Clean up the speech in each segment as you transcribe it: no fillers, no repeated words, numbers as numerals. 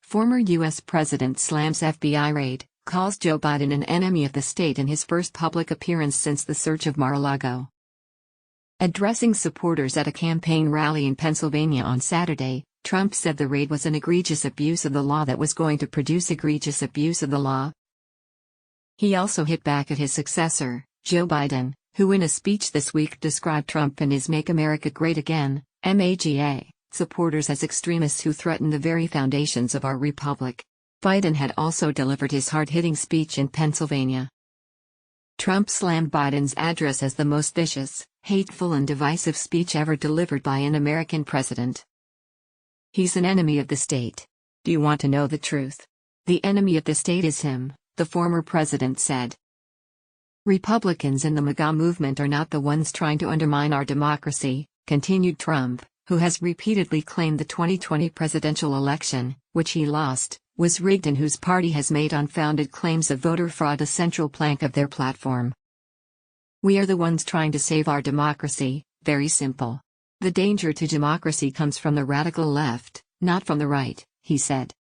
Former U.S. President slams FBI raid, calls Joe Biden an enemy of the state in his first public appearance since the search of Mar-a-Lago. Addressing supporters at a campaign rally in Pennsylvania on Saturday, Trump said the raid was an egregious abuse of the law that was going to produce egregious abuse of the law. He also hit back at his successor, Joe Biden, who in a speech this week described Trump and his Make America Great Again, MAGA, supporters as extremists who threaten the very foundations of our republic. Biden had also delivered his hard-hitting speech in Pennsylvania. Trump slammed Biden's address as the most vicious, hateful and divisive speech ever delivered by an American president. He's an enemy of the state. Do you want to know the truth? The enemy of the state is him, the former president said. Republicans in the MAGA movement are not the ones trying to undermine our democracy, continued Trump, who has repeatedly claimed the 2020 presidential election, which he lost, was rigged and whose party has made unfounded claims of voter fraud a central plank of their platform. We are the ones trying to save our democracy, very simple. The danger to democracy comes from the radical left, not from the right, he said.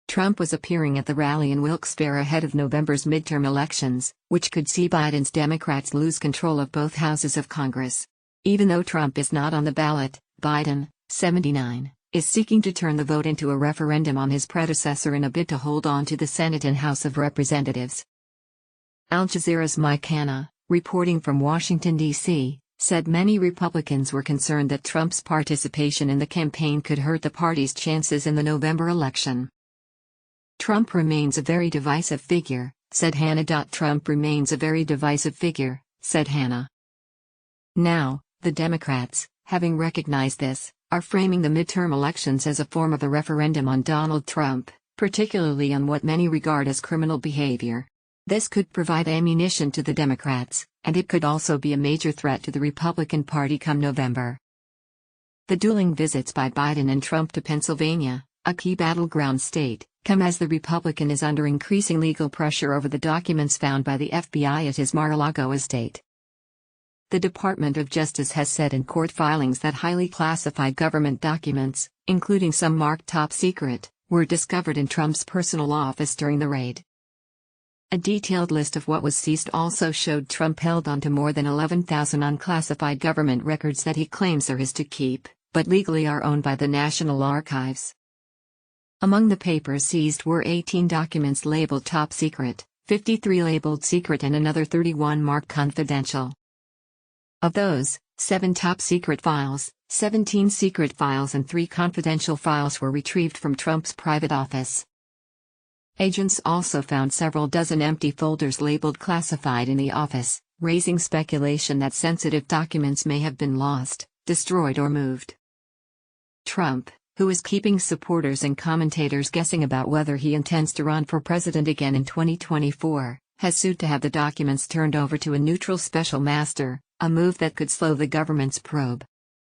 Trump was appearing at the rally in Wilkes-Barre ahead of November's midterm elections, which could see Biden's Democrats lose control of both houses of Congress. Even though Trump is not on the ballot, Biden, 79, is seeking to turn the vote into a referendum on his predecessor in a bid to hold on to the Senate and House of Representatives. Al Jazeera's Mike Hanna, reporting from Washington, D.C., said many Republicans were concerned that Trump's participation in the campaign could hurt the party's chances in the November election. Trump remains a very divisive figure, said Hanna. Trump remains a very divisive figure, said Hanna. Now, the Democrats, having recognized this, are framing the midterm elections as a form of a referendum on Donald Trump, particularly on what many regard as criminal behavior. This could provide ammunition to the Democrats, and it could also be a major threat to the Republican Party come November. The dueling visits by Biden and Trump to Pennsylvania, a key battleground state, come as the Republican is under increasing legal pressure over the documents found by the FBI at his Mar-a-Lago estate. The Department of Justice has said in court filings that highly classified government documents, including some marked top secret, were discovered in Trump's personal office during the raid. A detailed list of what was seized also showed Trump held onto more than 11,000 unclassified government records that he claims are his to keep, but legally are owned by the National Archives. Among the papers seized were 18 documents labeled top secret, 53 labeled secret and another 31 marked confidential. Of those, 7 top secret files, 17 secret files and 3 confidential files were retrieved from Trump's private office. Agents also found several dozen empty folders labeled classified in the office, raising speculation that sensitive documents may have been lost, destroyed or moved. Trump, who is keeping supporters and commentators guessing about whether he intends to run for president again in 2024, has sued to have the documents turned over to a neutral special master, a move that could slow the government's probe.